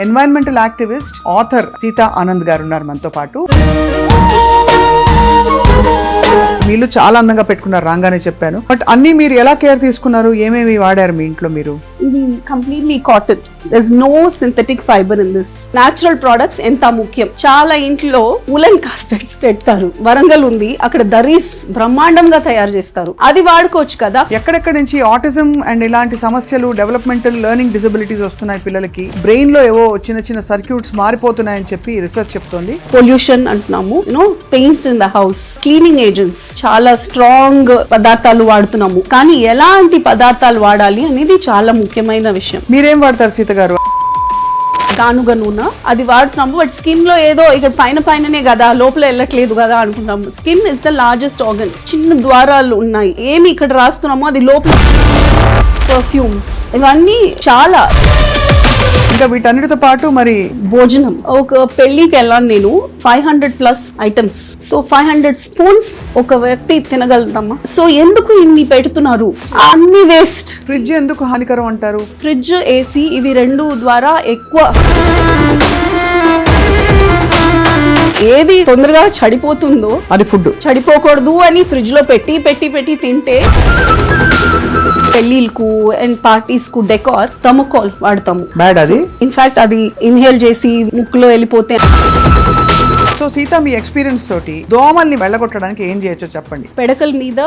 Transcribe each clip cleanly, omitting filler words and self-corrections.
Environmental activist, author Seetha Anand గారు ఉన్నారు మనతో పాటు. వీళ్ళు చాలా అందంగా పెట్టుకున్నారు, రాగానే చెప్పాను. బట్ అన్ని మీరు ఎలా కేర్ తీసుకున్నారు, ఏమేమి వాడారు మీ ఇంట్లో మీరు? ఇది completely cotton, there is no synthetic fibre in this. Natural products ఎంత ముఖ్యం. చాలా ఇంట్లో ఉలెన్ కార్పెట్స్ పెడతారు. వరంగల్ ఉంది, అక్కడ దరీస్ బ్రహ్మాండంగా తయారు చేస్తారు, అది వాడుకోవచ్చు కదా. ఎక్కడెక్కడ నుంచి ఆటిజం అండ్ ఇలాంటి సమస్యలు, డెవలప్మెంటల్ లెర్నింగ్ డిజబిలిటీస్ వస్తున్నాయి పిల్లలకి, బ్రెయిన్ లో ఏవో చిన్న చిన్న సర్క్యూట్స్ మారిపోతున్నాయని చెప్పి రీసెర్చ్ చెప్తోంది. పొల్యూషన్ అంటున్నాము, paint in the house, cleaning agents, చాలా స్ట్రాంగ్ పదార్థాలు వాడుతున్నాము. కానీ ఎలాంటి పదార్థాలు వాడాలి అనేది చాలా ముఖ్యమైన విషయం. మీరేం వాడతారు సీత గారు? గానుగ నూనె అది వాడుతున్నాము. బట్ స్కిన్ లో ఏదో ఇక్కడ పైననే కదా, లోపల వెళ్ళట్లేదు కదా అనుకుంటాము. Skin is the largest organ. చిన్న ద్వారాలు ఉన్నాయి, ఏమి ఇక్కడ రాస్తున్నామో అది లోపల. పర్ఫ్యూమ్స్ ఇవన్నీ చాలా. ఇంకా వీటన్నిటితో పాటు మరి భోజనం, ఒక పెళ్లికి వెళ్ళాను నేను, 500+ ఐటమ్స్. సో 500 స్పూన్స్ ఒక వ్యక్తి తినగలుగుతామా? సో ఎందుకు ఇన్ని పెడుతున్నారు? అన్ని వేస్ట్. ఫ్రిడ్జ్ ఎందుకు హానికరం అంటారు? ఫ్రిడ్జ్, ఏసీ ఇవి రెండు ద్వారా ఎక్కువ ఏది తొందరగా చెడిపోతుందో అది ఫుడ్ చెడిపోకూడదు అని ఫ్రిడ్జ్ లో పెట్టి పెట్టి పెట్టి తింటే. పెళ్లిళ్లకు అండ్ పార్టీస్ కు డెకార్ థర్మోకాల్ వాడతాము. బ్యాడ్ అది. ఇన్ఫాక్ట్ అది ఇన్హేల్ చేసి ముక్కులో వెళ్ళిపోతే. సో సీత, మీ ఎక్స్పీరియన్స్ తోటి దోమల్ని వెళ్ళగొట్టడానికి ఏం చేయొచ్చో చెప్పండి. పెడకల మీద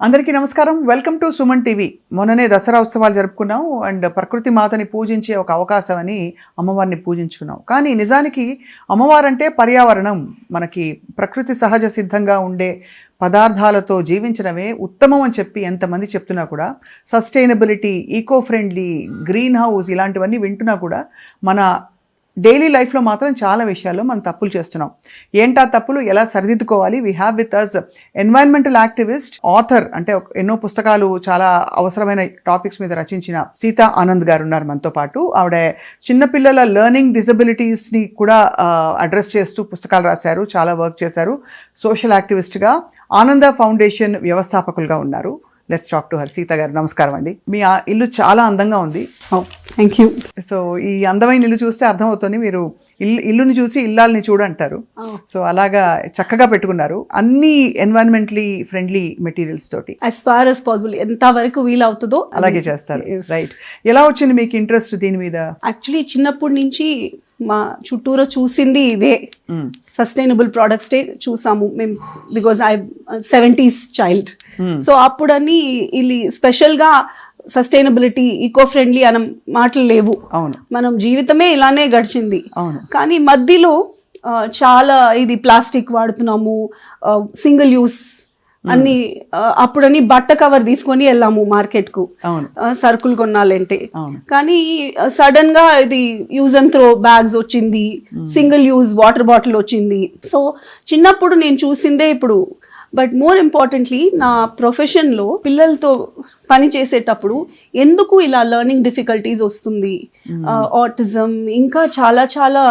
అందరికీ నమస్కారం, వెల్కమ్ టు సుమన్ టీవీ. మొన్ననే దసరా ఉత్సవాలు జరుపుకున్నాం అండ్ ప్రకృతి మాతని పూజించే ఒక అవకాశం అని అమ్మవారిని పూజించుకున్నాం. కానీ నిజానికి అమ్మవారంటే పర్యావరణం, మనకి ప్రకృతి సహజ సిద్ధంగా ఉండే పదార్థాలతో జీవించడమే ఉత్తమం అని చెప్పి ఎంతమంది చెప్తున్నా కూడా, sustainability, eco friendly, green house ఇలాంటివన్నీ వింటున్నా కూడా మన డైలీ లైఫ్లో మాత్రం చాలా విషయాల్లో మనం తప్పులు చేస్తున్నాం. ఏంటా తప్పులు, ఎలా సరిదిద్దుకోవాలి? We have with us environmental activist, author, అంటే ఎన్నో పుస్తకాలు చాలా అవసరమైన టాపిక్స్ మీద రచించిన సీతా ఆనంద్ గారు ఉన్నారు మనతో పాటు. ఆవిడ చిన్నపిల్లల లెర్నింగ్ డిజబిలిటీస్ని కూడా అడ్రస్ చేస్తూ పుస్తకాలు రాశారు, చాలా వర్క్ చేశారు. సోషల్ యాక్టివిస్ట్గా ఆనంద ఫౌండేషన్ వ్యవస్థాపకులుగా ఉన్నారు. Let's talk to her. Sita గారు నమస్కారం అండి. మీ ఇల్లు చాలా అందంగా ఉంది. Thank you. సో ఈ అందమైన ఇల్లు చూస్తే అర్థమవుతుంది, మీరు ఇల్లుని చూసి ఇల్లాలని చూడంటారు. సో అలాగా చక్కగా పెట్టుకున్నారు, అన్ని ఎన్వైరన్మెంటలీ ఫ్రెండ్లీ మెటీరియల్స్ తోటి. యాజ్ ఫార్ యాజ్ పాసిబుల్ ఎంత వరకు వీలవుతుందో అలాగే చేస్తారు. రైట్. ఎలా వచ్చింది మీకు ఇంట్రెస్ట్ దీని మీద? యాక్చువల్లీ చిన్నప్పటి నుంచి మా చుట్టూరా చూసింది ఇదే, సస్టైనబుల్ ప్రొడక్ట్స్ చూసాము మేము. Because I 70s child. So అప్పుడని ఇది స్పెషల్ గా సస్టైనబిలిటీ, ఈకో ఫ్రెండ్లీ అన్న మాటలు లేవు. మనం జీవితమే ఇలానే గడిచింది. కానీ మధ్యలో చాలా ఇది ప్లాస్టిక్ వాడుతున్నాము, సింగిల్ యూస్ అన్ని. అప్పుడని బట్ట కవర్ తీసుకొని వెళ్ళాము మార్కెట్ కు సరుకులు కొనాలంటే. కానీ సడన్ గా ఇది యూజ్ అండ్ త్రో బ్యాగ్స్ వచ్చింది, సింగిల్ యూజ్ వాటర్ బాటిల్ వచ్చింది. సో చిన్నప్పుడు నేను చూసిందే ఇప్పుడు. బట్ మోర్ ఇంపార్టెంట్లీ నా ప్రొఫెషన్లో పిల్లలతో పని చేసేటప్పుడు ఎందుకు ఇలా లెర్నింగ్ డిఫికల్టీస్ వస్తుంది, ఆటిజం, ఇంకా చాలా చాలా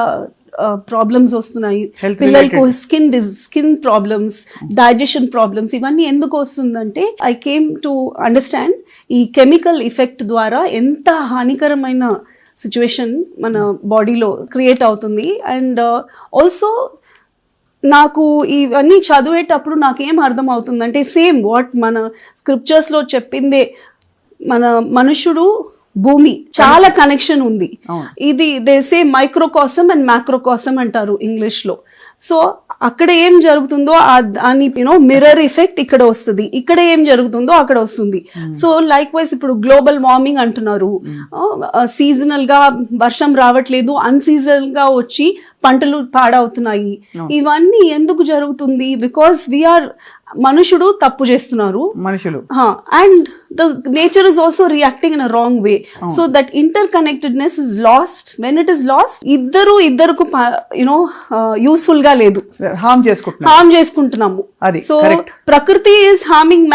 ప్రాబ్లమ్స్ వస్తున్నాయి పిల్లలకు, స్కిన్ ప్రాబ్లమ్స్, డైజెషన్ ప్రాబ్లమ్స్, ఇవన్నీ ఎందుకు వస్తుందంటే ఐ కేమ్ టు అండర్స్టాండ్ ఈ కెమికల్ ఎఫెక్ట్ ద్వారా ఎంత హానికరమైన సిచ్యువేషన్ మన బాడీలో క్రియేట్ అవుతుంది. అండ్ ఆల్సో నాకు ఇవన్నీ చదివేటప్పుడు నాకేం అర్థం అవుతుందంటే, సేమ్ వాట్ మన స్క్రిప్చర్స్లో చెప్పిందే, మన మనుషుడు భూమి చాలా కనెక్షన్ ఉంది. ఇది దే సే మైక్రోకాసం అండ్ మ్యాక్రోకాసం అంటారు ఇంగ్లీష్లో. సో అక్కడ ఏం జరుగుతుందో అని మిర్రర్ ఎఫెక్ట్ ఇక్కడ వస్తుంది, ఇక్కడ ఏం జరుగుతుందో అక్కడ వస్తుంది. సో లైక్ వైజ్ ఇప్పుడు గ్లోబల్ వార్మింగ్ అంటున్నారు, సీజనల్ గా వర్షం రావట్లేదు, అన్సీజనల్ గా వచ్చి పంటలు పాడవుతున్నాయి. ఇవన్నీ ఎందుకు జరుగుతుంది? బికాస్ వీఆర్ మనుషుడు తప్పు చేస్తున్నారు మనుషులు, and the nature is also reacting in a wrong way. So that interconnectedness is lost. When it is lost, ఇద్దరుకు యూస్ఫుల్ గా లేదు, హార్మ్ చేసుకుంటున్నాము. సో ప్రకృతి is harming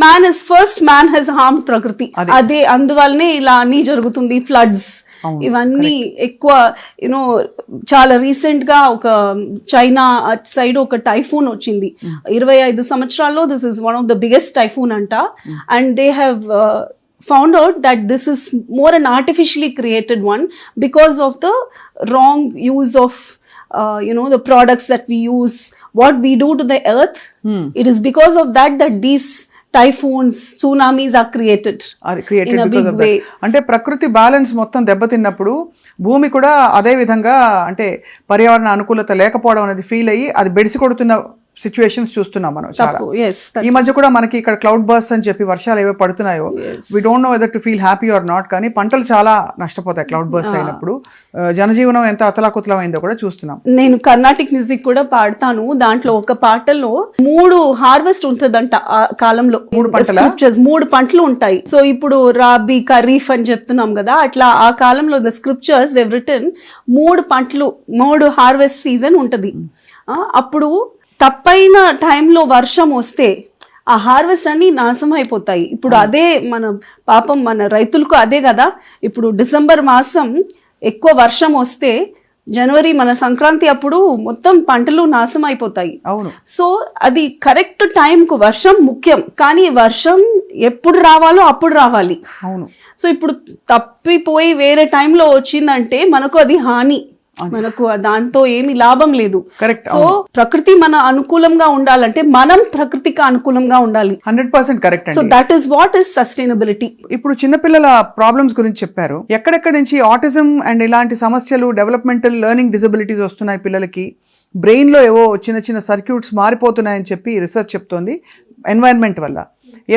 man is first, man has harm ప్రకృతి. అదే అందువల్లనే ఇలా అన్ని జరుగుతుంది. ఫ్లడ్స్, ఇవన్నీ ఎక్కువ యూనో చాలా రీసెంట్ గా ఒక చైనా సైడ్ ఒక టైఫూన్ వచ్చింది 25 సంవత్సరాల్లో. This is one of the biggest typhoon అంట. And they have found out that this is more an artificially created one because of the wrong use of the products that we use, what we do to the earth. It is because of that these typhoons, tsunamis are created in a big way. అంటే ప్రకృతి balance మొత్తం దెబ్బతిన్నప్పుడు భూమి కూడా అదే విధంగా అంటే పర్యావరణ అనుకూలత లేకపోవడం అనేది ఫీల్ అయ్యి అది బెడిసి కొడుతున్న సిచ్యువేషన్స్ చూస్తున్నాం మనం చాలా. ఈ మధ్య కూడా మనకి ఇక్కడ క్లౌడ్ బర్స్ అని చెప్పి వర్షాలు ఏవో పడుతున్నాయో we don't know whether to feel happy or not, కానీ పంటలు చాలా నష్టపోతాయి క్లౌడ్ బర్స్ అయినప్పుడు. జనజీవనం ఎంత అతలాకుతలం అయిందో కూడా చూస్తున్నాం. నేను కర్ణాటిక్ మ్యూజిక్ కూడా పాడతాను. దాంట్లో ఒక పాటలో 3 హార్వెస్ట్ ఉంటుందంట ఆ కాలంలో. 3 పంటలు ఉంటాయి. సో ఇప్పుడు రాబీ ఖరీఫ్ అని చెప్తున్నాం కదా, అట్లా ఆ కాలంలో ద స్క్రిప్చర్స్ దెవ్ రిటన్ 3 పంటలు 3 హార్వెస్ట్ సీజన్ ఉంటది. అప్పుడు తప్పైన టైంలో వర్షం వస్తే ఆ హార్వెస్ట్ అన్ని నాశనం అయిపోతాయి. ఇప్పుడు అదే మన పాపం మన రైతులకు అదే కదా. ఇప్పుడు డిసెంబర్ మాసం ఎక్కువ వర్షం వస్తే జనవరి మన సంక్రాంతి అప్పుడు మొత్తం పంటలు నాశనం అయిపోతాయి. అవును. సో అది కరెక్ట్ టైంకు వర్షం ముఖ్యం, కానీ వర్షం ఎప్పుడు రావాలో అప్పుడు రావాలి. అవును. సో ఇప్పుడు తప్పిపోయి వేరే టైంలో వచ్చిందంటే మనకు అది హాని, మనకు దాంతో ఏమి లాభం లేదు. కరెక్ట్. సో ప్రకృతి మన అనుకూలంగా ఉండాలంటే మనం ప్రకృతికి అనుకూలంగా ఉండాలి. 100% correct. So that is what is sustainability. ఇప్పుడు చిన్నపిల్లల ప్రాబ్లమ్స్ గురించి చెప్పారు. ఎక్కడెక్కడి నుంచి ఆటిజం అండ్ ఇలాంటి సమస్యలు, డెవలప్మెంటల్ లెర్నింగ్ డిజబిలిటీస్ వస్తున్నాయి పిల్లలకి, బ్రెయిన్ లో ఏవో చిన్న చిన్న సర్క్యూట్స్ మారిపోతున్నాయని చెప్పి రీసెర్చ్ చెప్తోంది ఎన్వైరన్మెంట్ వల్ల.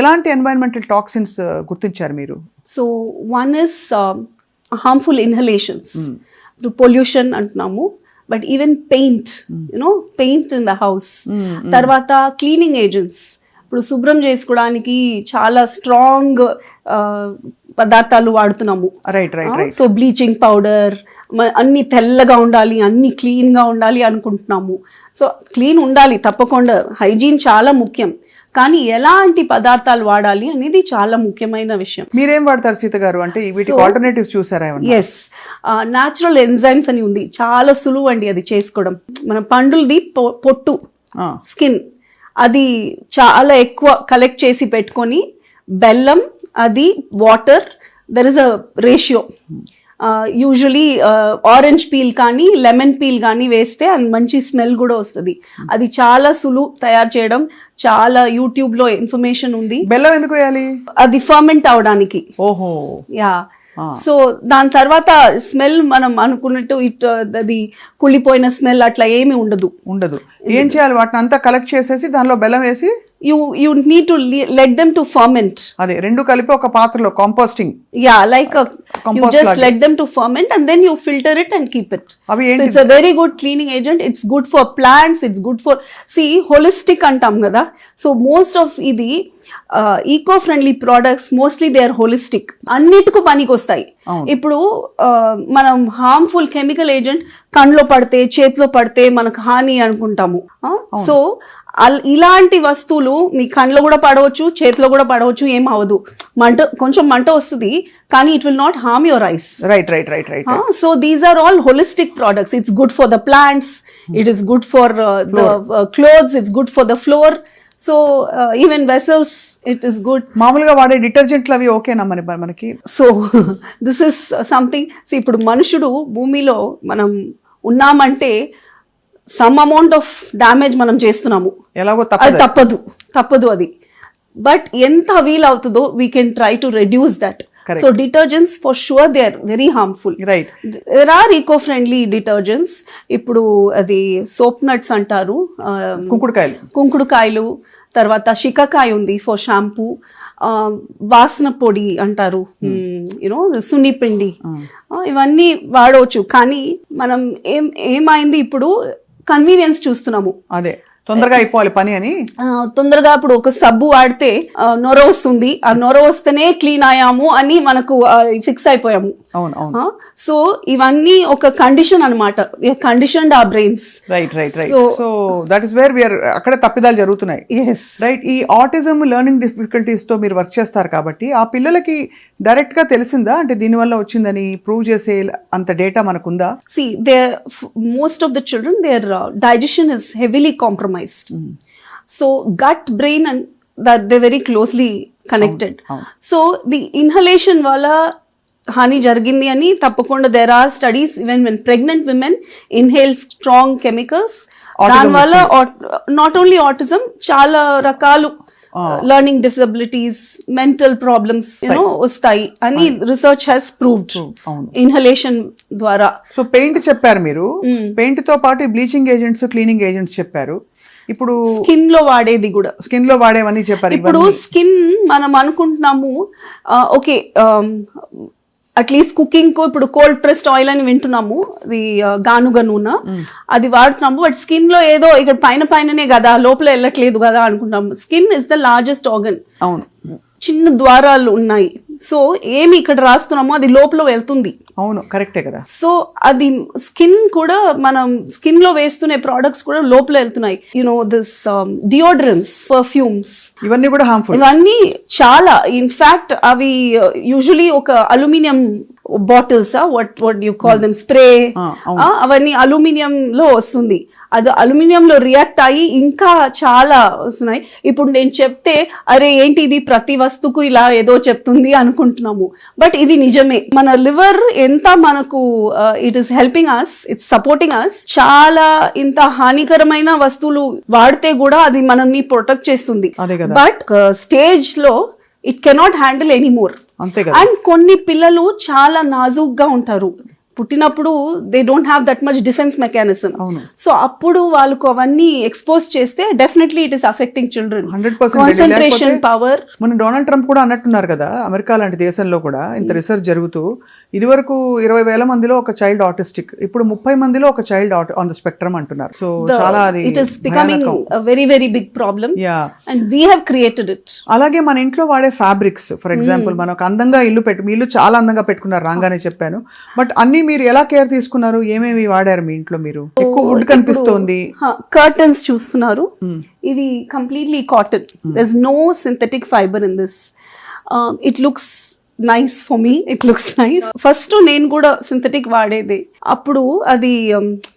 ఎలాంటి ఎన్వైరన్మెంటల్ టాక్సిన్స్ గుర్తించారు మీరు? So one is harmful inhalations. ఇప్పుడు పొల్యూషన్ అంటున్నాము, but even paint, paint in the house. తర్వాత క్లీనింగ్ ఏజెంట్స్, ఇప్పుడు శుభ్రం చేసుకోవడానికి చాలా స్ట్రాంగ్ పదార్థాలు వాడుతున్నాము. Right right right. So bleaching powder, అన్ని తెల్లగా ఉండాలి, అన్ని క్లీన్ గా ఉండాలి అనుకుంటున్నాము. సో క్లీన్ ఉండాలి తప్పకుండా, హైజీన్ చాలా ముఖ్యం, కానీ ఎలాంటి పదార్థాలు వాడాలి అనేది చాలా ముఖ్యమైన విషయం. మీరేం వాడతారు సీత గారు? అంటే వీటికి ఆల్టర్నేటివ్స్ చూసారా? ఎస్, న్యాచురల్ ఎంజైమ్స్ అని ఉంది, చాలా సులువు అండి అది చేసుకోవడం. మన పండులది పొట్టు, స్కిన్, అది చాలా ఎక్కువ కలెక్ట్ చేసి పెట్టుకొని బెల్లం, అది water, there is a ratio. Usually orange peel కానీ లెమన్ పీల్ కానీ వేస్తే అది మంచి స్మెల్ కూడా వస్తుంది. అది చాలా సులువు తయారు చేయడం, చాలా యూట్యూబ్ లో ఇన్ఫర్మేషన్ ఉంది. బెల్లం ఎందుకు వేయాలి? అది ఫర్మెంట్ అవడానికి. ఓహో, యా. సో దాని తర్వాత స్మెల్ మనం అనుకున్నట్టు అది కుళ్ళిపోయిన స్మెల్ అట్లా ఏమి ఉండదు. ఏం చేయాలి? వాటిని అంతా కలెక్ట్ చేసేసి దానిలో బెల్లం వేసి you need to let them to ferment. అదే రెండు కలిపి ఒక పాత్రలో composting. Yeah, like you just let them to ferment and then you filter it and keep it. So it's a very good cleaning agent. It's good for plants, it's good for, see, holistic antam kada. So most of idi eco-friendly products, mostly they are holistic. అన్నిటికీ పనికి వస్తాయి. ఇప్పుడు మనం harmful chemical agent కళ్ళలో పడితే చేతిలో పడితే మనకు హాని అనుకుంటాము. సో ఇలాంటి వస్తువులు మీ కళ్ళలో కూడా పడవచ్చు, చేతిలో కూడా పడవచ్చు, ఏం అవ్వదు. కొంచెం మంట వస్తుంది, కానీ it will not harm your eyes. Right right right right. So these are all holistic products. It's good for the plants, it is good for the clothes, it's good for the floor. So even vessels, it is good. మామూలుగా వాడే డిటర్జెంట్లు అవి ఓకేనా మనకి? So this is something. ఇప్పుడు మనుషుడు భూమిలో మనం ఉన్నామంటే సమ్ అమౌంట్ ఆఫ్ డ్యామేజ్ మనం చేస్తున్నాము, ఎలాగో అది తప్పదు అది. బట్ ఎంత వీల్ అవుతుందో we can try to reduce that. So detergents for sure they are very harmful. Right. There are eco friendly detergents. ఇప్పుడు అది సోప్ నట్స్ అంటారు, కుంకుడుకాయలు, తర్వాత షికాకాయ ఉంది ఫర్ షాంపూ, వాసన పొడి అంటారు, సున్నిపిండి, ఇవన్నీ వాడవచ్చు. కానీ మనం ఏమైంది ఇప్పుడు కన్వీనియన్స్ చూస్తున్నాము. అదే తొందరగా అయిపోవాలి పని అని. తొందరగా ఇప్పుడు ఒక సబ్బు వాడితే నొర వస్తుంది, ఆ నొర వస్తేనే క్లీన్ అయ్యాము అని మనకు ఫిక్స్ అయిపోయాము. అవును. సో ఇవన్నీ ఒక కండిషన్ అనమాట, కండిషన్డ్ ఆ brains. Right. So that is where we are, అక్కడే తప్పిదాలు జరుగుతున్నాయి. రైట్. ఈ ఆటిజం లెర్నింగ్ డిఫికల్టీస్ తో మీరు వర్క్ చేస్తారు కాబట్టి ఆ పిల్లలకి డైరెక్ట్ గా తెలిసిందా, అంటే దీని వల్ల వచ్చిందని ప్రూవ్ చేసే అంత data మనకుందా? See, most of the children, their digestion is heavily compromised. So gut, brain and that they're very closely connected. So the inhalation wala hani jargindi ani tappakunda there are studies even when pregnant women inhale strong chemicals, dan wala not only autism, chala rakalu learning disabilities, mental problems వస్తాయి అని research Hess proved inhalation ద్వారా. So paint చెప్పారు మీరు, paint తో పాటు bleaching agents, cleaning agents చెప్పారు. ఇప్పుడు skin లో వాడేది కూడా, స్కిన్ లో వాడేవని చెప్పారు. ఇప్పుడు స్కిన్ మనం అనుకుంటున్నాము ఓకే, అట్లీస్ట్ కుకింగ్ కు ఇప్పుడు కోల్డ్ ప్రెస్డ్ ఆయిల్ అని వింటున్నాము, అది గానుగ నూనె అది వాడుతున్నాము. బట్ స్కిన్ లో ఏదో ఇక్కడ పైననే కదా, లోపల వెళ్ళట్లేదు కదా అనుకుంటాము. Skin is the largest organ. అవును, చిన్న ద్వారాలు ఉన్నాయి. సో ఏమి ఇక్కడ రాస్తున్నామో అది లోపల వెళ్తుంది. అవును, కరెక్టే కదా. సో అది స్కిన్ కూడా, మనం స్కిన్ లో వేస్తున్న ప్రొడక్ట్స్ కూడా లోపల వెళ్తున్నాయి. దిస్ డియోడ్రెన్స్, పర్ఫ్యూమ్స్, ఇవన్నీ కూడా హార్మ్ఫుల్. ఇవన్నీ చాలా, ఇన్ఫాక్ట్ అవి యూజువలీ ఒక aluminium bottles, what you call them, spray, అవన్నీ అల్యూమినియం లో వస్తుంది. అది అల్యూమినియం లో రియాక్ట్ అయ్యి ఇంకా చాలా వస్తున్నాయి. ఇప్పుడు నేను చెప్తే అరే ఏంటి ఇది ప్రతి వస్తువుకు ఇలా ఏదో చెప్తుంది అనుకుంటున్నాము, బట్ ఇది నిజమే. మన లివర్ ఎంత మనకు it is helping us, it's supporting us. చాలా ఇంత హానికరమైన వస్తువులు వాడితే కూడా అది మనల్ని ప్రొటెక్ట్ చేస్తుంది. బట్ స్టేజ్ లో it cannot handle anymore. And కొన్ని పిల్లలు చాలా నాజూక్ గా ఉంటారు, పుట్టినప్పుడు they don't have that much defence mechanism. So అప్పుడు వాళ్ళకు అవన్నీ ఎక్స్పోజ్ చేస్తే definitely it is affecting children. 100% concentration power. మన డొనాల్డ్ ట్రంప్ కూడా అన్నట్టున్నారు కదా, అమెరికా లాంటి దేశంలో కూడా ఇంత రీసెర్చ్ జరుగుతూ ఇదివరకు 20,000 మందిలో ఒక చైల్డ్ ఆటిస్టిక్, ఇప్పుడు 30 మందిలో ఒక చైల్డ్ ఆన్ ద స్పెక్ట్రమ్ అంటున్నారు. సో చాలా అది it is becoming very very big problem and we have created it. అలాగే మన ఇంట్లో వాడే ఫ్యాబ్రిక్స్, ఫర్ ఎగ్జాంపుల్ మనకు అందంగా మీ ఇల్లు చాలా అందంగా పెట్టుకున్నారు రాగానే చెప్పాను, బట్ అన్ని మీరు ఎలా కేర్ తీసుకున్నారు, ఏమేమి వాడారు మీ ఇంట్లో? మీరు ఎక్కువ వుడ్ కనిపిస్తోంది, కర్టన్స్ చూస్తున్నారు, ఇది completely cotton, there is no synthetic fibre in this. It looks nice for me, it looks nice. First నేను కూడా సింథటిక్ వాడేది, అప్పుడు అది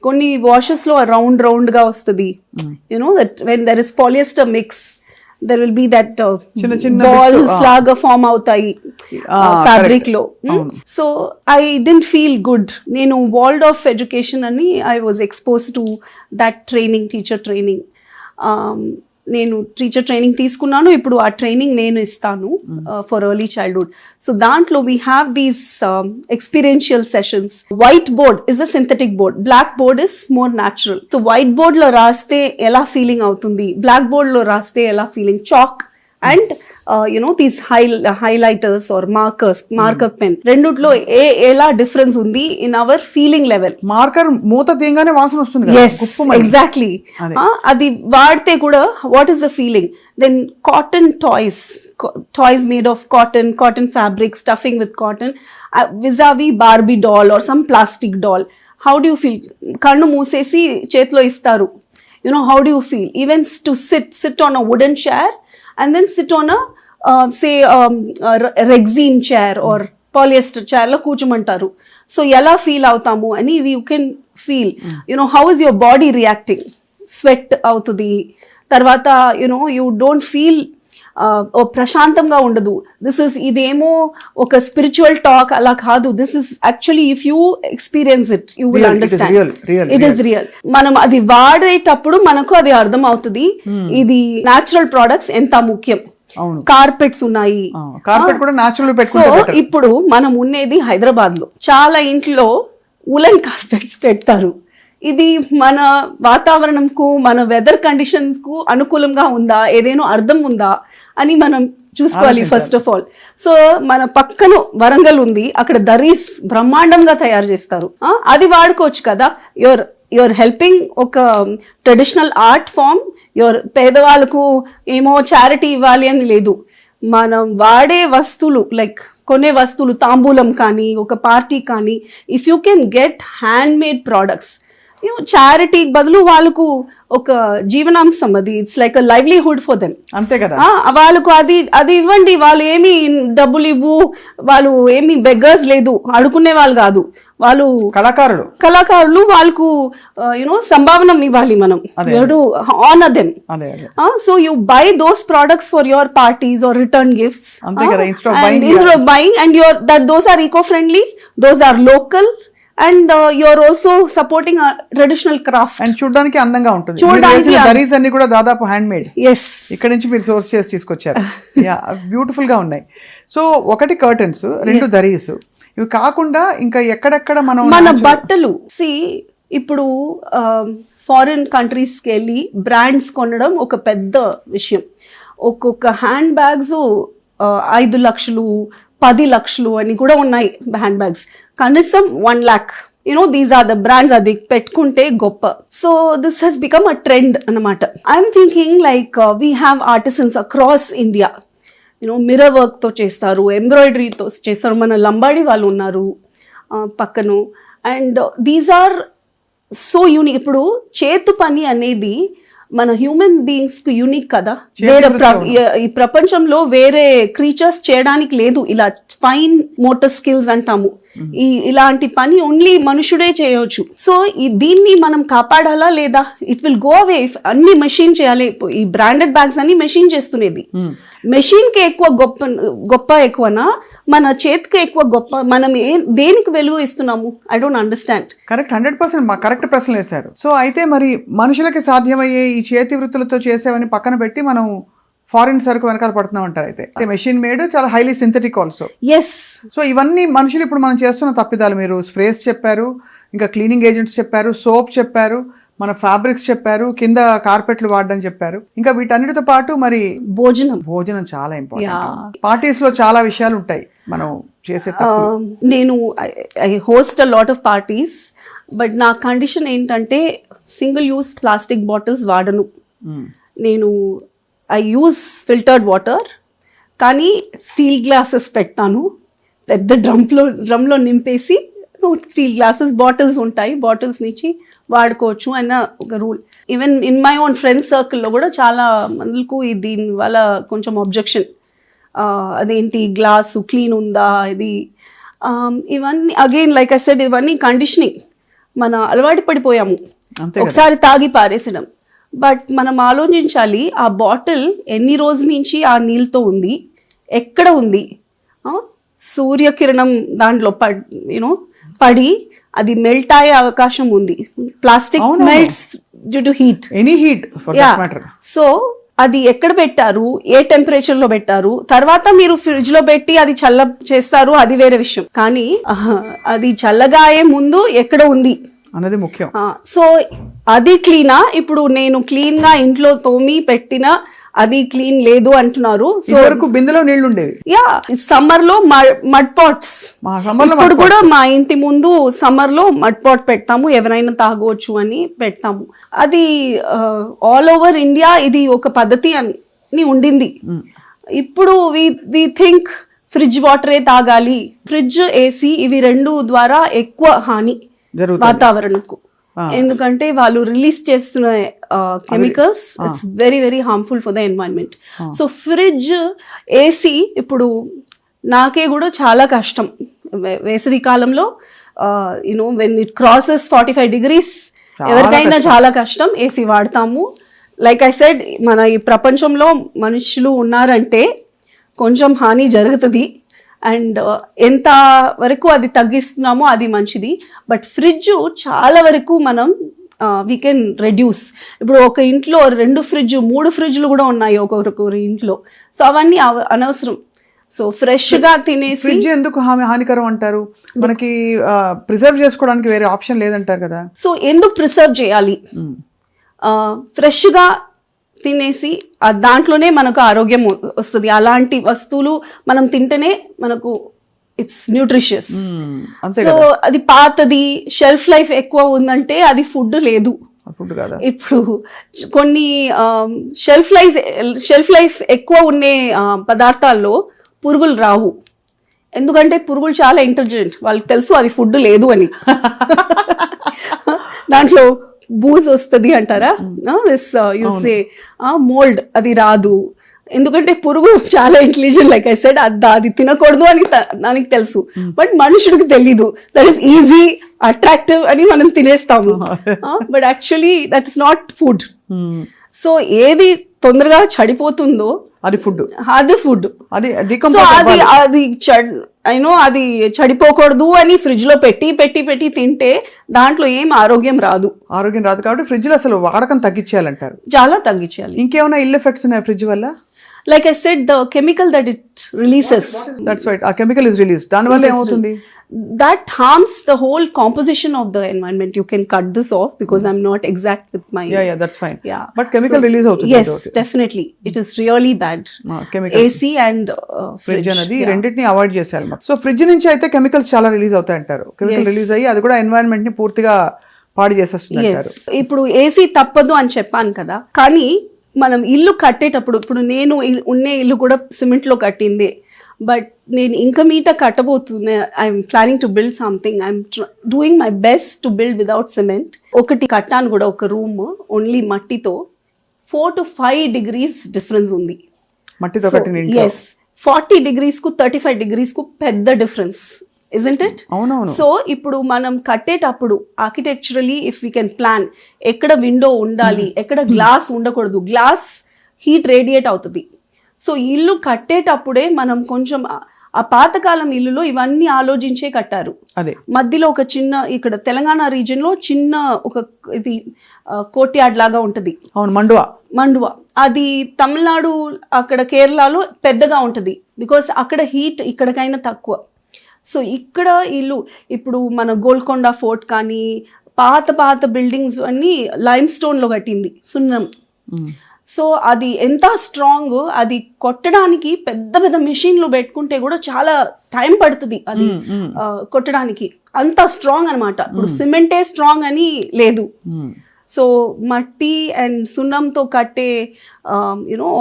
కొన్ని వాషెస్ లో రౌండ్ గా వస్తుంది. That when there is polyester mix there will be that balls laga form అవుతాయి fabric లో. So I didn't feel good. నేను Waldorf education అని I was exposed to that training, teacher training. నేను teacher training తీసుకున్నాను, ఇప్పుడు ఆ training నేను ఇస్తాను ఫర్ ఎర్లీ చైల్డ్హుడ్. సో దాంట్లో we have these experiential sessions. White board is a synthetic board, black board is more natural. So white board లో రాస్తే ఎలా ఫీలింగ్ అవుతుంది, బ్లాక్ బోర్డ్ లో రాస్తే ఎలా feeling, chalk and these highlighters or marker pen, రెండుట్లో ఎలా డిఫరెన్స్ ఉంది in our feeling level. Marker మూత తీయగానే వాసన వస్తుంది. ఎగ్జాక్ట్లీ. అది వాడితే కూడా what is the feeling. Then cotton toys made of cotton fabric, stuffing with cotton, vis-a-vis Barbie doll or some plastic doll. How do you feel? Kannu moosesi chetlo istaru. How do you feel? Even to sit on a wooden chair and then sit on a rexine chair or polyester chair లో కూర్చోమంటారు. So ఎలా feel అవుతాము అని you can feel. How is your body reacting, sweat అవుతుంది, తర్వాత you don't feel ప్రశాంతంగా ఉండదు. ఇదేమో ఒక స్పిరిచువల్ టాక్ అలా కాదు. This is actually if you experience it you will understand it is real. మనం అది వాడేటప్పుడు మనకు అది అర్థం అవుతుంది ఇది న్యాచురల్ ప్రొడక్ట్స్ ఎంత ముఖ్యం. కార్పెట్స్ ఉన్నాయి, కార్పెట్ కూడా న్యాచురల్. సో ఇప్పుడు మనం ఉన్నది హైదరాబాద్ లో, చాలా ఇంట్లో ఉలెన్ కార్పెట్స్ పెడతారు. ఇది మన వాతావరణంకు, మన వెదర్ కండిషన్స్ కు అనుకూలంగా ఉందా, ఏదేనో అర్థం ఉందా అని మనం చూసుకోవాలి ఫస్ట్ ఆఫ్ ఆల్. సో మన పక్కన వరంగల్ ఉంది, అక్కడ దరీస్ బ్రహ్మాండంగా తయారు చేస్తారు, అది వాడుకోవచ్చు కదా. యువర్ యూఆర్ హెల్పింగ్ ఒక ట్రెడిషనల్ ఆర్ట్ ఫామ్. యువర్ పేదవాళ్ళకు ఏమో చారిటీ ఇవ్వాలి అని లేదు. మనం వాడే వస్తువులు లైక్ కొనే వస్తువులు, తాంబూలం కానీ ఒక పార్టీ కానీ, if you can get hand made products, charity బదులు వాళ్ళకు ఒక జీవనాంశం, అది it's like a livelihood for them. అంతే కదా, వాళ్ళకు అది ఇవ్వండి. వాళ్ళు ఏమి డబ్బులు ఇవ్వు, వాళ్ళు ఏమి బెగ్గర్స్ లేదు, అడుకునే వాళ్ళు కాదు, వాళ్ళు కళాకారులు. వాళ్ళకు సంభావన ఇవ్వాలి మనం. Honour them. So you buy those products for your parties or return gifts. Instead of buying, and those are eco-friendly, those are local, and you're also supporting a traditional craft. And చూడడానికి అందంగా ఉంటుంది. దరీస్ అన్ని కూడా దాదాపు hand made. yes, ఇక్కడ నుంచి మీరు source చేసి తీసుకొచ్చారు. యా, బ్యూటిఫుల్ గా ఉన్నాయి. సో ఒకటి కర్టన్స్, రెండు దరీస్. ఇవి కాకుండా ఇంకా ఎక్కడెక్కడ మన బట్టలు ఇప్పుడు ఫారిన్ కంట్రీస్కి వెళ్ళి బ్రాండ్స్ కొనడం ఒక పెద్ద విషయం. ఒక్కొక్క హ్యాండ్ బ్యాగ్స్ 5 లక్షలు 10 లక్షలు అని కూడా ఉన్నాయి హ్యాండ్ బ్యాగ్స్. కనీసం 1 lakh. These are the brands. అది పెట్టుకుంటే గొప్ప. So this has become a trend అన్నమాట. I'm thinking like we have artisans across India. Mirror వర్క్తో చేస్తారు, ఎంబ్రాయిడరీతో చేస్తారు. మన లంబాడి వాళ్ళు ఉన్నారు పక్కన. And these are so unique. ఇప్పుడు చేతు పని అనేది మన హ్యూమన్ బీయింగ్స్ కు యూనిక్ కదా. ఈ ప్రపంచంలో వేరే క్రీచర్స్ చేయడానికి లేదు. ఇలా ఫైన్ మోటార్ స్కిల్స్ అంటాము. ఇలాంటి పని ఓన్లీ మనుషుడే చేయవచ్చు. సో దీన్ని మనం కాపాడాలా లేదా? It will go away. అన్ని మెషిన్ చేయాలి. ఈ బ్రాండెడ్ బ్యాగ్స్ అన్ని మెషిన్ చేస్తున్నది. మెషిన్ కి ఎక్కువ గొప్ప ఎక్కువనా, మన చేతికి ఎక్కువ గొప్ప? మనం దేనికి వెలుగు ఇస్తున్నాము? I don't understand. Correct, 100% correct ప్రశ్నలు వేశారు. సో అయితే మరి మనుషులకి సాధ్యమయ్యే ఈ చేతి వృత్తులతో చేసేవని పక్కన పెట్టి మనం ఫారిన్ సరుకు వెనకాల పడుతున్నాం అంటారు. అయితే మెషిన్ మేడ్, చాలా highly synthetic also. Yes. So ఇవన్నీ మనుషులు ఇప్పుడు మనం చేస్తున్న తప్పిదాలు. మీరు స్ప్రేస్ చెప్పారు, ఇంకా క్లీనింగ్ ఏజెంట్స్ చెప్పారు, సోప్ చెప్పారు, మన ఫ్యాబ్రిక్స్ చెప్పారు, కింద కార్పెట్లు వాడడం చెప్పారు. ఇంకా వీటన్నిటితో పాటు మరి భోజనం చాలా ఇంపార్టెంట్. పార్టీస్ లో చాలా విషయాలు ఉంటాయి మనం చేసే. నేను I host a lot of parties, but నా కండిషన్ ఏంటంటే సింగిల్ యూస్ ప్లాస్టిక్ బాటిల్స్ వాడను. నేను ఐ యూజ్ ఫిల్టర్డ్ వాటర్, కానీ స్టీల్ గ్లాసెస్ పెడతాను. పెద్ద డ్రమ్లో నింపేసి స్టీల్ గ్లాసెస్ బాటిల్స్ ఉంటాయి, బాటిల్స్ నుంచి వాడుకోవచ్చు అన్న ఒక rule. Even in my own friends సర్కిల్లో కూడా చాలా మందికి దీని వల్ల కొంచెం అబ్జెక్షన్. అదేంటి గ్లాసు క్లీన్ ఉందా ఇది. ఇవన్నీ అగైన్ లైక్ ఐ సెడ్, ఇవన్నీ కండిషనింగ్. మన అలవాటు పడిపోయాము ఒకసారి తాగి పారేసడం. బట్ మనం ఆలోచించాలి, ఆ బాటిల్ ఎన్ని రోజుల నుంచి ఆ నీళ్ళతో ఉంది, ఎక్కడ ఉంది. సూర్యకిరణం దాంట్లో పడి అది మెల్ట్ అయ్యే అవకాశం ఉంది. Plastic melts due to heat, any heat. So అది ఎక్కడ పెట్టారు, ఏ టెంపరేచర్ లో పెట్టారు, తర్వాత మీరు ఫ్రిడ్జ్ లో పెట్టి అది చల్ల చేస్తారు, అది వేరే విషయం. కానీ అది చల్లగా అయ్యే ముందు ఎక్కడ ఉంది అన్నది ముఖ్యం. సో అది క్లీనా? ఇప్పుడు నేను క్లీన్ గా ఇంట్లో తోమి పెట్టిన అది క్లీన్ లేదు అంటున్నారు. సో బిందెలో నీళ్లు ఉండేవి. యా, సమ్మర్ లో మడ్ పాట్స్. ఇప్పుడు కూడా మా ఇంటి ముందు సమ్మర్ లో మడ్ పాట్ పెడతాము, ఎవరైనా తాగవచ్చు అని పెడతాము. అది ఆల్ ఓవర్ ఇండియా ఇది ఒక పద్ధతి అని ఉండింది. ఇప్పుడు వి థింక్ ఫ్రిడ్జ్ వాటరే తాగాలి. ఫ్రిడ్జ్, ఏసీ ఇవి రెండు ద్వారా ఎక్కువ హాని వాతావరణకు. ఎందుకంటే వాళ్ళు రిలీజ్ చేస్తున్న chemicals it's very very harmful for the environment. So fridge, AC ఇప్పుడు నాకే కూడా చాలా కష్టం వేసవి కాలంలో. వెన్ ఇట్ క్రాసెస్ 45 degrees ఎవరికైనా చాలా కష్టం. ఏసీ వాడతాము. లైక్ ఐ సెడ్, మన ఈ ప్రపంచంలో మనుషులు ఉన్నారంటే కొంచెం హాని జరుగుతుంది. అండ్ ఎంత వరకు అది తగ్గిస్తున్నామో అది మంచిది. బట్ ఫ్రిడ్జ్ చాలా వరకు మనం వీ కెన్ రెడ్యూస్. ఇప్పుడు ఒక ఇంట్లో 2 ఫ్రిడ్జ్ 3 ఫ్రిడ్జ్లు కూడా ఉన్నాయి ఒక్కొక్కరి ఇంట్లో. సో అవన్నీ అనవసరం. సో ఫ్రెష్ గా తినేసి. ఫ్రిడ్జ్ ఎందుకు హానికరం అంటారు? మనకి ప్రిజర్వ్ చేసుకోవడానికి వేరే ఆప్షన్ లేదంటారు కదా. సో ఎందుకు ప్రిజర్వ్ చేయాలి? ఫ్రెష్ గా తినేసి దాంట్లోనే మనకు ఆరోగ్యం వస్తుంది. అలాంటి వస్తువులు మనం తింటేనే మనకు ఇట్స్ న్యూట్రిషియస్. అంతే సో కదా, అది పాతది, షెల్ఫ్ లైఫ్ ఎక్కువ ఉందంటే అది ఫుడ్ లేదు. ఫుడ్ కదా. ఇప్పుడు కొన్ని షెల్ఫ్ లైఫ్ ఎక్కువ ఉండే పదార్థాల్లో పురుగులు రావు. ఎందుకంటే పురుగులు చాలా ఇంటెలిజెంట్, వాళ్ళకి తెలుసు అది ఫుడ్ లేదు అని. దాంట్లో బూజ్ వస్తుంది అంటారా, యూసే మోల్డ్, అది రాదు. ఎందుకంటే పురుగు చాలా ఇంటెలిజెంట్, లైక్ ఐ సెడ్, అది తినకూడదు అని దానికి తెలుసు. బట్ మనుషుడికి తెలీదు, దట్ ఈస్ ఈజీ, అట్రాక్టివ్ అని మనం తినేస్తాము. But actually that is not food. So ఏది తొందరగా చెడిపోతుందో అది ఫుడ్, అది ఫుడ్. అది అది చెడిపోకూడదు అని ఫ్రిడ్జ్ లో పెట్టి తింటే దాంట్లో ఏం ఆరోగ్యం రాదు కాబట్టి ఫ్రిడ్జ్ లో అసలు వాడకం తగ్గించేయాలంటారు. చాలా తగ్గించాలి. ఇంకేమైనా ఇల్ ఎఫెక్ట్స్ ఉన్నాయి ఫ్రిడ్జ్ వల్ల? Like I said, the chemical that it releases. That's right. A chemical is released. దాని వల్ల ఏమవుతుంది? That harms the whole composition of the environment. You can cut this off because I'm not exact with my. Yeah, that's fine. Yeah. But chemical release అవుతుంది. Yes, definitely. It is really bad. Chemical. AC and fridge. అనేది రెండింటిని avoid చేయాలి. So fridge నుంచి అయితే chemicals చాలా release అవుతాయి అంటారు. Chemical release అయ్యి అది కూడా ఎన్వైరన్మెంట్ ని పూర్తిగా పాడు చేసేస్తుంది అంటారు. ఇప్పుడు ఏసీ తప్పదు అని చెప్పాను కదా, కానీ మనం ఇల్లు కట్టేటప్పుడు, ఇప్పుడు నేను ఉండే ఇల్లు కూడా సిమెంట్ లో కట్టింది, బట్ నేను ఇంకా మీట కట్టబోతున్నా. I'm planning to build something. I'm doing my best to build without cement. ఒకటి కట్టాను కూడా, ఒక రూమ్ ఓన్లీ మట్టితో. 4 to 5 degrees డిఫరెన్స్ ఉంది మట్టితో కట్టిన ఇంట్లో. ఎస్, 40 degrees కు 35 degrees కు పెద్ద డిఫరెన్స్, isn't it? అవునవును. సో ఇప్పుడు మనం కట్టేటప్పుడు ఆర్కిటెక్చరలీ ఇఫ్ వీ కెన్ ప్లాన్, ఎక్కడ విండో ఉండాలి, ఎక్కడ గ్లాస్ ఉండకూడదు, గ్లాస్ హీట్ రేడియేట్ అవుతుంది. సో ఇల్లు కట్టేటప్పుడే మనం కొంచెం, ఆ పాతకాలం ఇల్లులో ఇవన్నీ ఆలోచించే కట్టారు. అదే మధ్యలో ఒక చిన్న, ఇక్కడ తెలంగాణ రీజియన్ లో చిన్న ఒక ఇది కోర్ట్యార్డ్ లాగా ఉంటది. అవును, మండువా. అది తమిళనాడు, అక్కడ కేరళలో పెద్దగా ఉంటది, బికాస్ అక్కడ హీట్ ఇక్కడికైనా తక్కువ. సో ఇక్కడ ఇల్లు, ఇప్పుడు మన గోల్కొండ ఫోర్ట్ కానీ పాత బిల్డింగ్స్ అన్ని లైమ్ స్టోన్ లో కట్టింది, సున్నం. సో అది ఎంత స్ట్రాంగ్, అది కొట్టడానికి పెద్ద మెషిన్లు పెట్టుకుంటే కూడా చాలా టైం పడుతుంది అది కొట్టడానికి, అంత స్ట్రాంగ్ అనమాట. ఇప్పుడు సిమెంటే స్ట్రాంగ్ అని లేదు. సో మట్టి అండ్ సున్నంతో కట్టే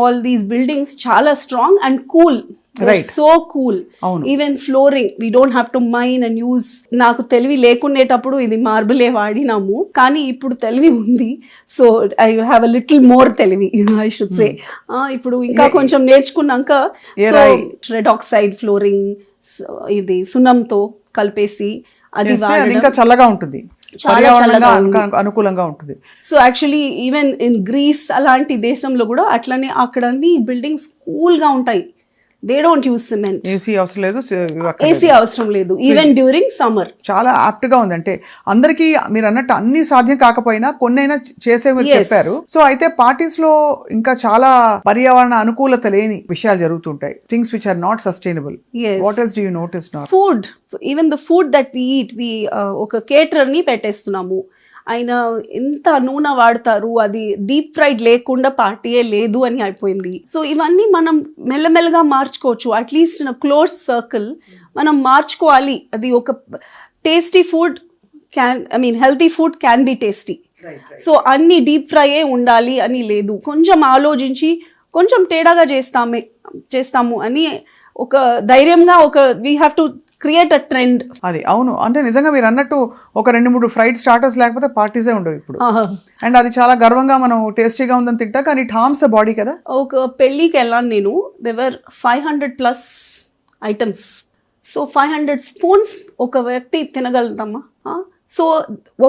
ఆల్ దీస్ బిల్డింగ్స్ చాలా strong and cool. So cool. Even flooring we don't have to mine and use. నాకు తెలివి లేకుండేటప్పుడు ఇది మార్బులే వాడినాము, కానీ ఇప్పుడు తెలివి ఉంది. So I have a little more తెలివి, ఐ షుడ్ సే. ఇప్పుడు ఇంకా కొంచెం నేర్చుకున్నాక రెడ్ ఆక్సైడ్ ఫ్లోరింగ్ ఇది సున్నంతో కలిపేసి అది ఇంకా చల్లగా ఉంటుంది, అనుకూలంగా ఉంటుంది. So actually even in grace అలాంటి దేశంలో కూడా అట్లనే అక్కడ బిల్డింగ్స్ కూల్ గా ఉంటాయి. They don't use cement. AC అవసరం లేదు ఈవెన్ డ్యూరింగ్ సమ్మర్. చాలా యాప్ట్ గా ఉంది. అంటే అందరికి మీరు అన్నట్టు అన్ని సాధ్యం కాకపోయినా కొన్నైనా చేసే మీరు చెప్పారు. సో అయితే పార్టీస్ లో ఇంకా చాలా పర్యావరణ అనుకూలత లేని విషయాలు జరుగుతుంటాయి, things which are not sustainable. What else do you notice now? Food, even the food that we eat, ఒక కేటరర్ ని పెట్టేస్తున్నాము. ఆయన ఎంత నూనె వాడతారు, అది డీప్ ఫ్రైడ్ లేకుండా పార్టీయే లేదు అని అయిపోయింది. సో ఇవన్నీ మనం మెల్లమెల్లగా మార్చుకోవచ్చు. అట్లీస్ట్ ఇన్ క్లోజ్ సర్కిల్ మనం మార్చుకోవాలి. అది ఒక tasty food healthy food can be tasty. So అన్ని డీప్ ఫ్రైయే ఉండాలి అని లేదు. కొంచెం ఆలోచించి కొంచెం తేడాగా చేస్తాము అని ఒక ధైర్యంగా we have to create a trend. అది అవును. అంటే నిజంగా మీరు అన్నట్టు ఒక 2-3 ఫ్రైడ్ స్టార్టర్స్ లేకపోతే పార్టీసే ఉండవు ఇప్పుడు. అండ్ అది చాలా గర్వంగా మనం టేస్టీగా ఉందని తింటా, కానీ ఇట్ హార్మ్స్ ద బాడీ కదా. ఒక పెళ్ళికి వెళ్ళాను నేను, దేవర్ 500+ ఐటమ్స్. సో 500 స్పూన్స్ ఒక వ్యక్తి తినగలుగుతామా? సో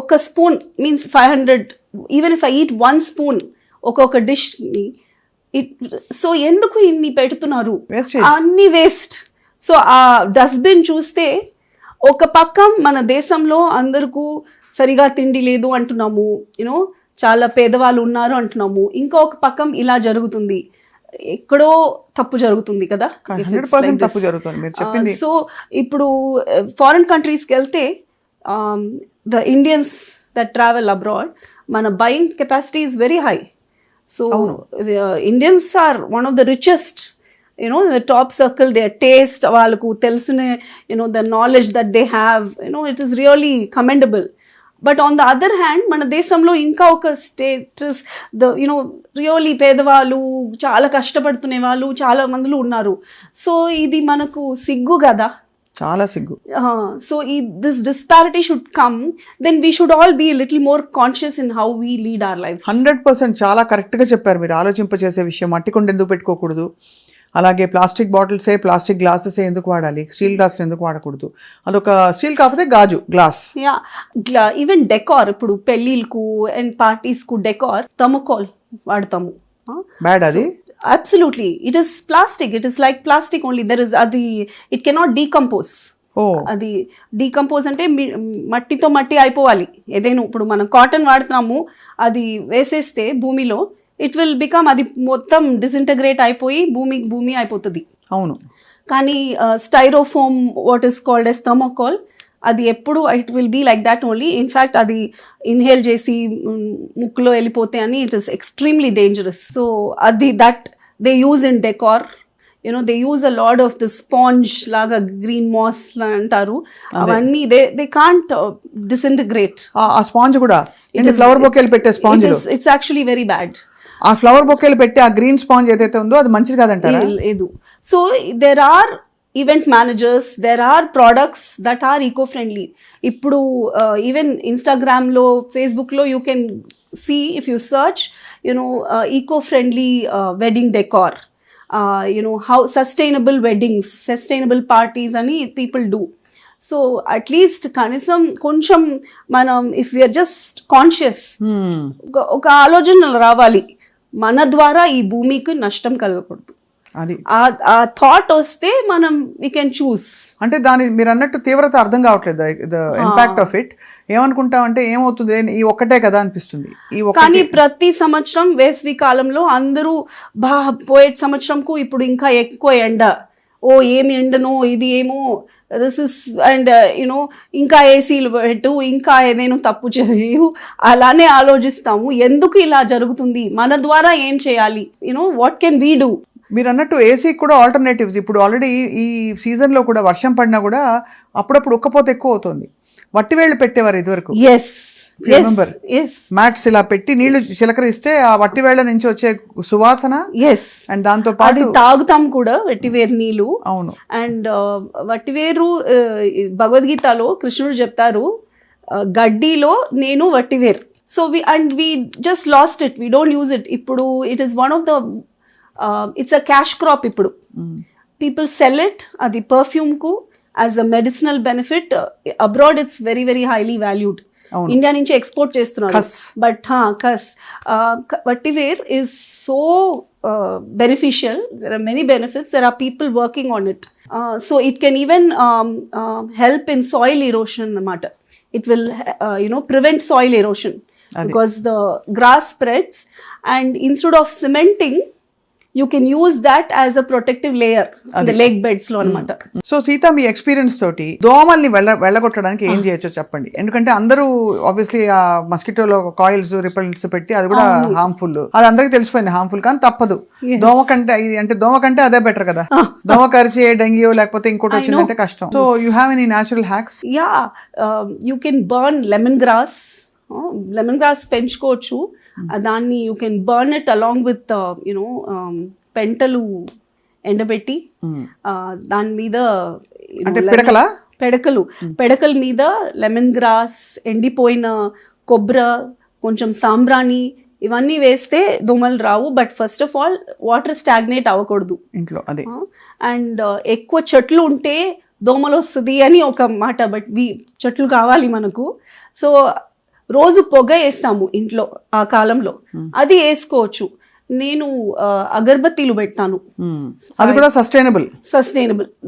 ఒక spoon means 500. Even if I eat 1 spoon ఒక్కొక్క డిష్ని, సో ఎందుకు ఇన్ని పెడుతున్నారు? అన్ని వేస్ట్. సో ఆ డస్ట్బిన్ చూస్తే ఒక పక్క మన దేశంలో అందరికీ సరిగా తిండి లేదు అంటున్నాము, చాలా పేదవాళ్ళు ఉన్నారు అంటున్నాము. ఇంకొక పక్కం ఇలా జరుగుతుంది, ఎక్కడో తప్పు జరుగుతుంది కదా. 100% తప్పు జరుగుతుంది మీరు చెప్పింది. సో ఇప్పుడు ఫారిన్ కంట్రీస్కి వెళ్తే the Indians that travel abroad, మన buying capacity is very high. So Indians are one of the richest the top circle, their taste, వాళ్ళకు తెలిసిన the knowledge that they have, it is really commendable. But on the other hand మన దేశంలో ఇంకా ఒక status really పేదవాళ్ళు చాలా కష్టపడుతునే వాళ్ళు చాలా మందిలో ఉన్నారు. సో ఇది మనకు సిగ్గు కదా, చాలా సిగ్గు. So this disparity should come, then we should all be little more conscious in how we lead our life. 100% చాలా కరెక్ట్గా చెప్పారు మీరు. ఆలోచింపచేసే విషయం, మట్టి కుండ ఎందుకు పెట్టుకోకూడదు, అలాగే ప్లాస్టిక్ బాటిల్సే ప్లాస్టిక్ గ్లాసెస్ ఎందుకు వాడాలి, స్టీల్ గ్లాస్ ఎందుకు వాడకూడదు, అదొక స్టీల్ కాకపోతే గాజు గ్లాస్. ఈవెన్ డెకార్, ఇప్పుడు పెళ్ళిళ్ళకు అండ్ పార్టీస్కు డెకార్ థర్మోకాల్ వాడతాము. బ్యాడ్ అది? Absolutely, it is plastic. It is like plastic only. There is it cannot decompose. అది డీకంపోజ్ అంటే మట్టితో మట్టి అయిపోవాలి. ఏదైనా ఇప్పుడు మనం కాటన్ వాడుతున్నాము, అది వేసేస్తే భూమిలో ఇట్ విల్ బికమ్, అది మొత్తం డిసింటగ్రేట్ అయిపోయి భూమి అయిపోతుంది. అవును. కానీ styrofoam, what is called as thermocol, అది ఎప్పుడు it will be like that only. In fact అది ఇన్హేల్ చేసి ముక్కులో వెళ్ళిపోతే అని it is extremely dangerous. So అది that they use in decor. They use a lot of the sponge లాగా, green moss అంటారు, అవన్నీ దే కాంట్ డిసింటిగ్రేట్. ఆ స్పాంజ్ కూడా ఫ్లవర్ బొకేలు పెట్టే sponge, it's actually very bad. ఆ ఫ్లవర్ బొకేలు పెట్టి ఆ గ్రీన్ స్పాంజ్ ఏదైతే ఉందో అది మంచిది కాదంటారా? లేదు. So there are event managers, there are products that are eco-friendly. Ippudu even Instagram lo, Facebook lo, you can see, if you search, eco-friendly wedding decor, how sustainable weddings, sustainable parties ani people do. So at least kanisam koncham manam, if we are just conscious, oka ఆలోచన రావాలి, మన ద్వారా ఈ భూమికి నష్టం కలగకూడదు. అది ఆ థాట్ వస్తే మనం వీ కెన్ చూస్. అంటే దాని మీరు అన్నట్టు తీవ్రత అర్థం కావట్లేదు, ద ఇంపాక్ట్ ఆఫ్ ఇట్. ఏమనుకుంటాం అంటే ఏమవుతుంది, ఈ ఒక్కటే కదా అనిపిస్తుంది. కానీ ప్రతి సంవత్సరం వేసవి కాలంలో అందరూ పోయే సంవత్సరంకు ఇప్పుడు ఇంకా ఎక్కువ ఎండ, ఏమి ఎండనో ఇది ఏమో, దిస్ ఇస్ అండ్ ఇంకా ఏసీలు పెట్టు, ఇంకా ఏదైనా తప్పు చేయు, అలానే ఆలోచిస్తాము. ఎందుకు ఇలా జరుగుతుంది, మన ద్వారా ఏం చేయాలి, వాట్ కెన్ వీ డూ. మీరు అన్నట్టు ఏసీకి కూడా ఆల్టర్నేటివ్స్. ఇప్పుడు ఆల్రెడీ ఈ సీజన్లో కూడా వర్షం పడినా కూడా అప్పుడప్పుడు ఉక్కపోతే ఎక్కువ అవుతుంది. వట్టివేళ్ళు పెట్టేవారు ఇదివరకు, మ్యాట్స్ ఇలా పెట్టి నీళ్లు చిలకరిస్తే ఆ వట్టివేళ్ల నుంచి వచ్చే సువాసన, అండ్ దాంతో పాటు తాగుతాం కూడా వట్టివేరు నీళ్లు. అవును. అండ్ వట్టివేరు భగవద్గీతలో కృష్ణుడు చెప్తారు, గడ్డిలో నేను వట్టివేరు. So we just lost it, we don't use it. ఇప్పుడు it is one of the it's a cash crop. ఇప్పుడు people sell it, అది perfume కు as a medicinal benefit. Abroad it's very very highly valued. India నుంచి export చేస్తున్నారు. But vetiver is so beneficial. There are many benefits. There are people working on it. So it can even help in soil erosion అన్నమాట. It will prevent soil erosion because the grass spreads, and instead of cementing, you can use that as a protective layer in the lake beds లో అన్నమాట. So Sita, మీ experience తోటి దోమల్ని వెళ్ళగొట్టడానికి ఏం చేయొచ్చో చెప్పండి. ఎందుకంటే అందరూ obviously ఆ మస్కిటోలో coils repels పెట్టి, అది కూడా హార్మ్ఫుల్, అది అందరికీ తెలిసిపోయింది హార్మ్ఫుల్, కానీ తప్పదు. దోమ కంటే అదే బెటర్ కదా. దోమ కరిచి డెంగ్యూ లేకపోతే ఇంకోటి వచ్చిందంటే కష్టం. So you have any natural hacks? You can burn lemon grass. Lemon grass పెంచుకోవచ్చు. దాన్ని you can burn it along with పెంటలు ఎండబెట్టి, దాని మీద పెడకల మీద లెమన్ గ్రాస్, ఎండిపోయిన కొబ్బరి, కొంచెం సాంబ్రాణి, ఇవన్నీ వేస్తే దోమలు రావు. But first of all water stagnate అవ్వకూడదు ఇంట్లో. అండ్ ఎక్కువ చెట్లు ఉంటే దోమలు వస్తుంది అని ఒక మాట, బట్ చెట్లు కావాలి మనకు. సో రోజు పొగ వేస్తాము ఇంట్లో ఆ కాలంలో, అది వేసుకోవచ్చు. నేను అగరబత్తీలు పెడతాను, అది కూడా సస్టైనబుల్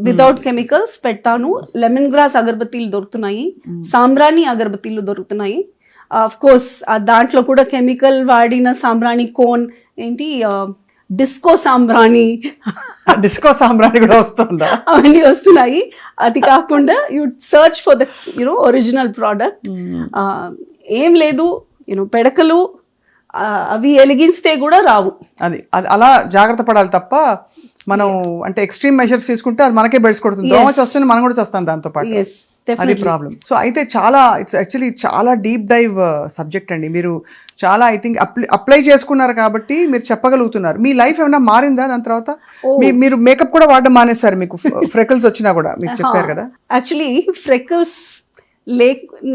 వితౌట్ కెమికల్స్ పెడతాను. లెమన్ గ్రాస్ అగరబత్తీలు దొరుకుతున్నాయి, సాంబ్రాణి అగరబత్తీలు దొరుకుతున్నాయి. ఆఫ్ కోర్స్ దాంట్లో కూడా కెమికల్ వాడిన సాంబ్రాణి, కోన్ ఏంటి డిస్కో సాంబ్రాణి కూడా వస్తుందా, అవన్నీ వస్తున్నాయి. అది కాకుండా you search for the original product. ఏం లేదు, పెడకలు, అవి వెలిగిస్తే కూడా రావు. అది అలా జాగ్రత్త పడాలి తప్ప మనం అంటే ఎక్స్ట్రీమ్ మెజర్స్ తీసుకుంటే అది మనకే బెడ్స్ కొడుతుంది. దోమ వస్తుంది, మనం కూడా చేస్తాం దాంతో పాటు. అది ప్రాబ్లం. సో అయితే చాలా ఇట్స్ యాక్చువల్లీ చాలా డీప్ డైవ్ సబ్జెక్ట్ అండి. మీరు చాలా ఐ థింక్ అప్లై చేసుకున్నారు కాబట్టి మీరు చెప్పగలుగుతున్నారు. మీ లైఫ్ ఏమైనా మారిందా దాని తర్వాత? మీరు మేకప్ కూడా వాడడం మానేస్తారు మీకు ఫ్రెకల్స్ వచ్చినా కూడా, మీరు చెప్పారు కదా. యాక్చువల్లీ ఫ్రెకల్స్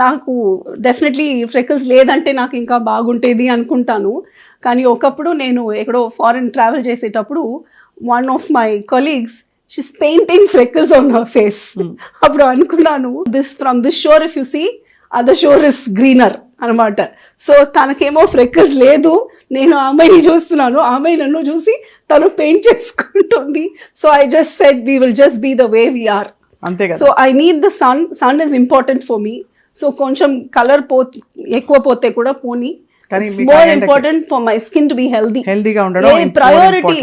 నాకు డెఫినెట్లీ ఫ్రెకల్స్ లేదంటే నాకు ఇంకా బాగుంటేది అనుకుంటాను. కానీ ఒకప్పుడు నేను ఎక్కడో ఫారెన్ ట్రావెల్ చేసేటప్పుడు one of my colleagues she's painting freckles on her face. అప్పుడు అనుకున్నాను, from this shore if you see other shore is greener అనమాట. సో తనకేమో ఫ్రెక్కల్స్ లేదు, నేను ఆ అమ్మాయిని చూస్తున్నాను, ఆ అమ్మాయి నన్ను చూసి తను పెయింట్ చేసుకుంటుంది. So I just said we will just be the way we are. అంతే కదా. So I need the sun is important for me. So కొంచెం కలర్ ఎక్కువ పోతే కూడా పోనీ, more important for my skin to be హెల్దీగా ఉండడం ప్రయారిటీ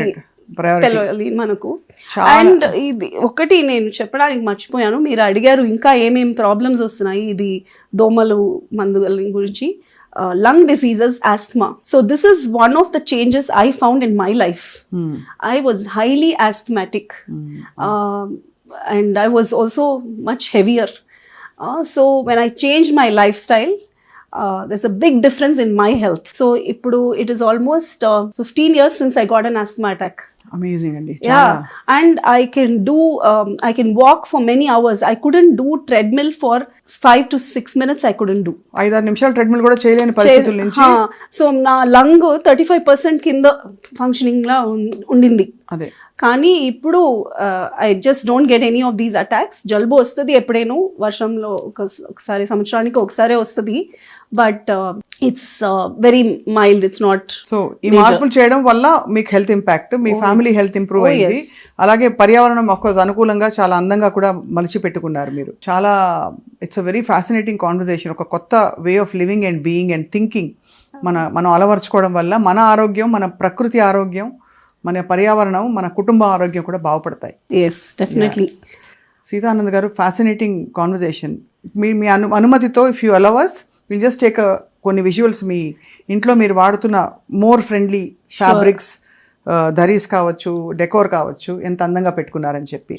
తెలియాలి మనకు. అండ్ ఇది ఒకటి నేను చెప్పడానికి మర్చిపోయాను, మీరు అడిగారు ఇంకా ఏమేమి ప్రాబ్లమ్స్ వస్తున్నాయి ఇది దోమలు మందు గురించి. Lung diseases, asthma. So this is one of the changes I found in my life. I was highly asthmatic, and I was also much heavier. So when I changed my lifestyle, there's a big difference in my health. So ippudu it is almost 15 years since I got an asthma attack. Amazing andi. Yeah, and I can walk for many hours. I couldn't do treadmill for 5 to 6 minutes. I couldn't do 5-6 నిమిషాలు treadmill కూడా చేయలేని పరిస్థితుల నుంచి. So నా lung 35% కింద functioning లా ఉండింది. అదే. కానీ ఇప్పుడు I just don't get any of these attacks. జలుబు వస్తుంది ఎప్పుడైనా, వర్షంలో ఒకసారి, సంవత్సరానికి ఒకసారి వస్తుంది, but it's very mild, it's not. So ఈ మార్పులు చేయడం వల్ల మీకు హెల్త్ ఇంపాక్ట్, మీ ఫ్యామిలీ హెల్త్ ఇంప్రూవ్ అయింది. అలాగే పర్యావరణం ఆఫ్కోర్స్ అనుకూలంగా చాలా అందంగా కూడా మలిచి పెట్టుకున్నారు మీరు. చాలా it's a very fascinating conversation. ఒక కొత్త way of living and being and thinking మనం అలవర్చుకోవడం వల్ల మన ఆరోగ్యం, మన ప్రకృతి ఆరోగ్యం, మన పర్యావరణం, మన కుటుంబ ఆరోగ్యం కూడా బాగుపడతాయి. సీతానంద్ గారు, ఫ్యాసినేటింగ్ కాన్వర్సేషన్. మీ అనుమతితో if you allow us, will just take కొన్ని విజువల్స్. మీ ఇంట్లో మీరు వాడుతున్న మోర్ ఫ్రెండ్లీ ఫ్యాబ్రిక్స్, ధరీస్ కావచ్చు, డెకోర్ కావచ్చు, ఎంత అందంగా పెట్టుకున్నారని చెప్పి.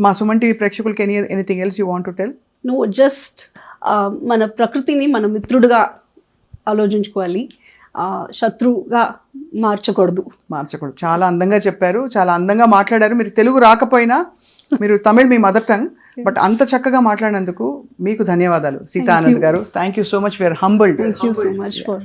మా సుమన్ టీవీ ప్రేక్షకులకి anything else you want to tell? నువ్వు జస్ట్ మన ప్రకృతిని మన మిత్రుడుగా ఆలోచించుకోవాలి, శత్రువుగా మార్చకూడదు. చాలా అందంగా చెప్పారు, చాలా అందంగా మాట్లాడారు. మీరు తెలుగు రాకపోయినా, మీరు తమిళ్ మీ మదర్ టంగ్, బట్ అంత చక్కగా మాట్లాడినందుకు మీకు ధన్యవాదాలు Sitanand garu. Thank you so much. We're humbled. Thank you so much for